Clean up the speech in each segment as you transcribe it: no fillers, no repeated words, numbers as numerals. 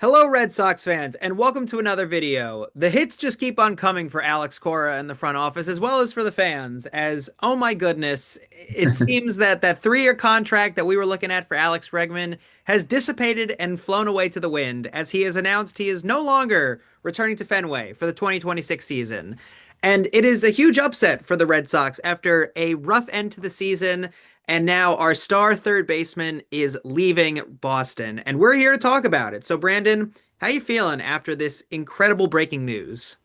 Hello, Red Sox fans, and welcome to another video. The hits just keep on coming for Alex Cora and the front office, as well as for the fans, as, oh my goodness, it seems that that 3-year contract that we were looking at for Alex Bregman has dissipated and flown away to the wind, as he has announced he is no longer returning to Fenway for the 2026 season. And it is a huge upset for the Red Sox after a rough end to the season. And now our star third baseman is leaving Boston, and we're here to talk about it. So, Brandon, how you feeling after this incredible breaking news?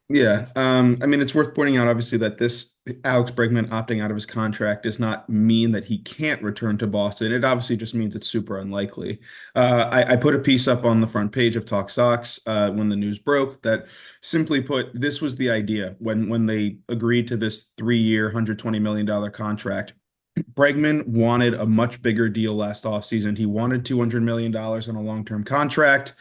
Yeah, I mean, it's worth pointing out, obviously, that this Alex Bregman opting out of his contract does not mean that he can't return to Boston. It obviously just means it's super unlikely. I put a piece up on the front page of Talk Sox when the news broke that, simply put, this was the idea when they agreed to this 3-year, $120 million contract. Bregman wanted a much bigger deal last offseason. He wanted $200 million on a long-term contract.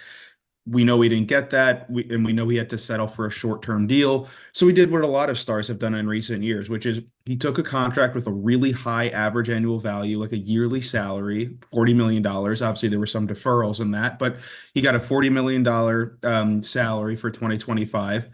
We know he didn't get that, and we know he had to settle for a short-term deal. So he did what a lot of stars have done in recent years, which is he took a contract with a really high average annual value, like a yearly salary, $40 million. Obviously, there were some deferrals in that, but he got a $40 million salary for 2025.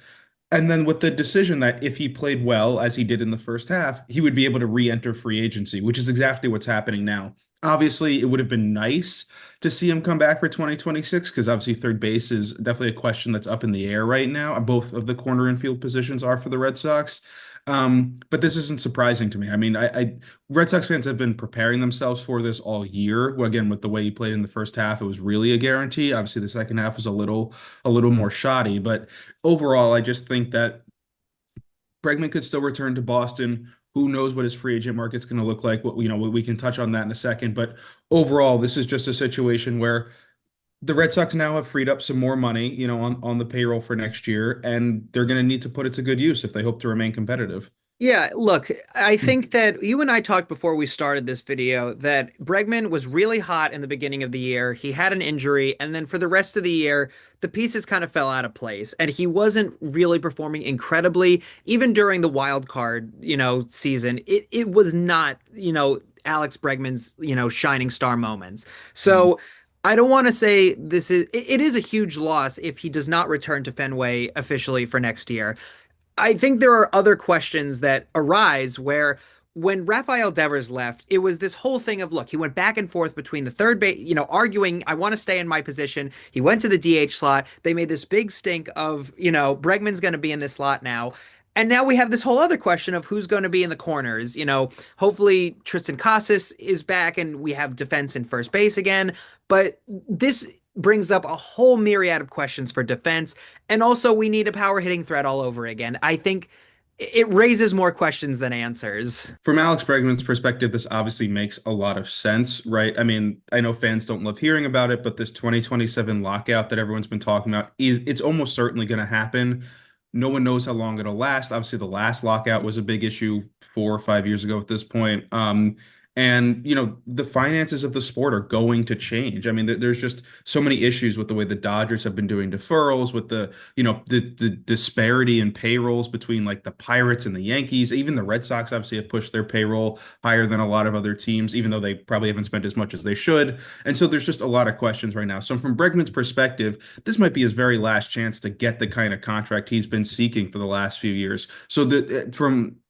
And then with the decision that if he played well, as he did in the first half, he would be able to re-enter free agency, which is exactly what's happening now. Obviously, it would have been nice to see him come back for 2026 because obviously third base is definitely a question that's up in the air right now. Both of the corner infield positions are for the Red Sox. But this isn't surprising to me. I mean, Red Sox fans have been preparing themselves for this all year. Well, again, with the way he played in the first half, it was really a guarantee. Obviously, the second half was a little more shoddy, but overall, I just think that Bregman could still return to Boston. Who knows what his free agent market's going to look like? We can touch on that in a second. But overall, this is just a situation where the Red Sox now have freed up some more money, on the payroll for next year, and they're going to need to put it to good use if they hope to remain competitive. Yeah, look, I think that you and I talked before we started this video that Bregman was really hot in the beginning of the year. He had an injury, and then for the rest of the year, the pieces kind of fell out of place, and he wasn't really performing incredibly, even during the wild card, season. It was not, Alex Bregman's, shining star moments. So I don't want to say it is a huge loss if he does not return to Fenway officially for next year. I think there are other questions that arise where when Rafael Devers left, it was this whole thing of look, he went back and forth between the third base, arguing, I want to stay in my position. He went to the DH slot. They made this big stink of, Bregman's going to be in this slot now. And now we have this whole other question of who's going to be in the corners. Hopefully Tristan Casas is back and we have defense in first base again. But this brings up a whole myriad of questions for defense. And also, we need a power hitting threat all over again. I think it raises more questions than answers. From Alex Bregman's perspective, this obviously makes a lot of sense, right? I mean, I know fans don't love hearing about it, but this 2027 lockout that everyone's been talking about it's almost certainly going to happen. No one knows how long it'll last. Obviously, the last lockout was a big issue 4 or 5 years ago at this point. And the finances of the sport are going to change. I mean, there's just so many issues with the way the Dodgers have been doing deferrals, with the disparity in payrolls between like the Pirates and the Yankees. Even the Red Sox obviously have pushed their payroll higher than a lot of other teams, even though they probably haven't spent as much as they should. And so there's just a lot of questions right now. So from Bregman's perspective, this might be his very last chance to get the kind of contract he's been seeking for the last few years. So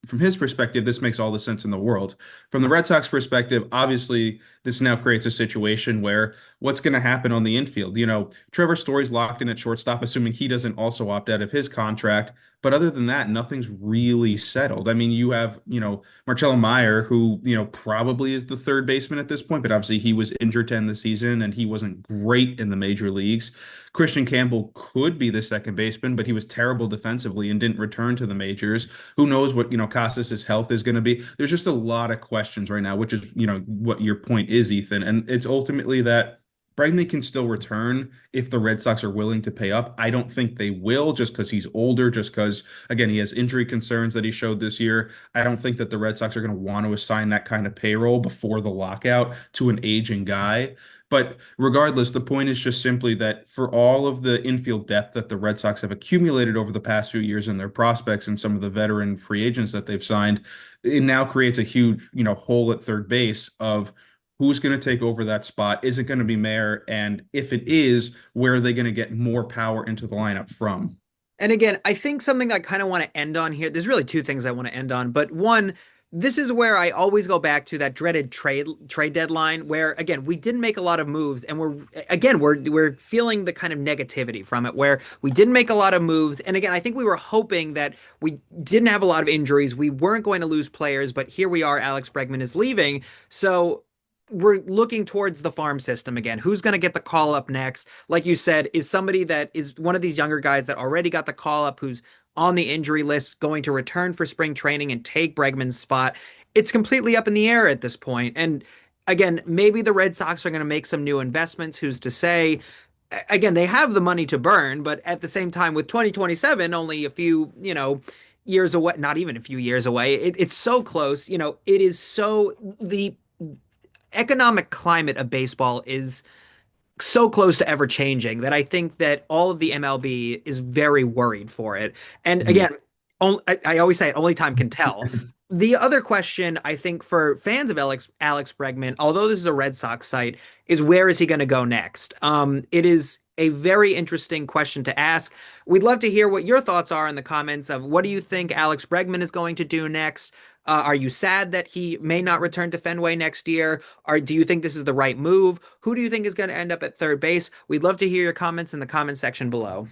from his perspective, this makes all the sense in the world. From the Red Sox perspective, obviously, this now creates a situation where what's going to happen on the infield? Trevor Story's locked in at shortstop, assuming he doesn't also opt out of his contract. But other than that, nothing's really settled. I mean, you have, Marcelo Meyer, who, probably is the third baseman at this point, but obviously he was injured to end the season and he wasn't great in the major leagues. Christian Campbell could be the second baseman, but he was terrible defensively and didn't return to the majors. Who knows what, Casas's health is going to be? There's just a lot of questions right now, which is, what your point is, Ethan. And it's ultimately that Bregman can still return if the Red Sox are willing to pay up. I don't think they will just because he's older, just because, again, he has injury concerns that he showed this year. I don't think that the Red Sox are going to want to assign that kind of payroll before the lockout to an aging guy. But regardless, the point is just simply that for all of the infield depth that the Red Sox have accumulated over the past few years and their prospects and some of the veteran free agents that they've signed, it now creates a huge, hole at third base of who's going to take over that spot? Is it going to be Mayer? And if it is, where are they going to get more power into the lineup from? And again, I think something I kind of want to end on here. There's really two things I want to end on, but one, this is where I always go back to that dreaded trade deadline, where again we didn't make a lot of moves, and we're feeling the kind of negativity from it, where we didn't make a lot of moves, and again I think we were hoping that we didn't have a lot of injuries, we weren't going to lose players, but here we are. Alex Bregman is leaving, so we're looking towards the farm system again. Who's going to get the call up next? Like you said, is somebody that is one of these younger guys that already got the call up, who's on the injury list, going to return for spring training and take Bregman's spot? It's completely up in the air at this point. And again, maybe the Red Sox are going to make some new investments. Who's to say? Again, they have the money to burn, but at the same time, with 2027 only a few, years away, not even a few years away, it's so close. It is so the economic climate of baseball is so close to ever changing that I think that all of the MLB is very worried for it. And Mhm. again, I always say it, only time can tell. The other question I think for fans of Alex Bregman, although this is a Red Sox site, is where is he going to go next? It is a very interesting question to ask. We'd love to hear what your thoughts are in the comments of what do you think Alex Bregman is going to do next? Are you sad that he may not return to Fenway next year? Or do you think this is the right move? Who do you think is going to end up at third base? We'd love to hear your comments in the comment section below.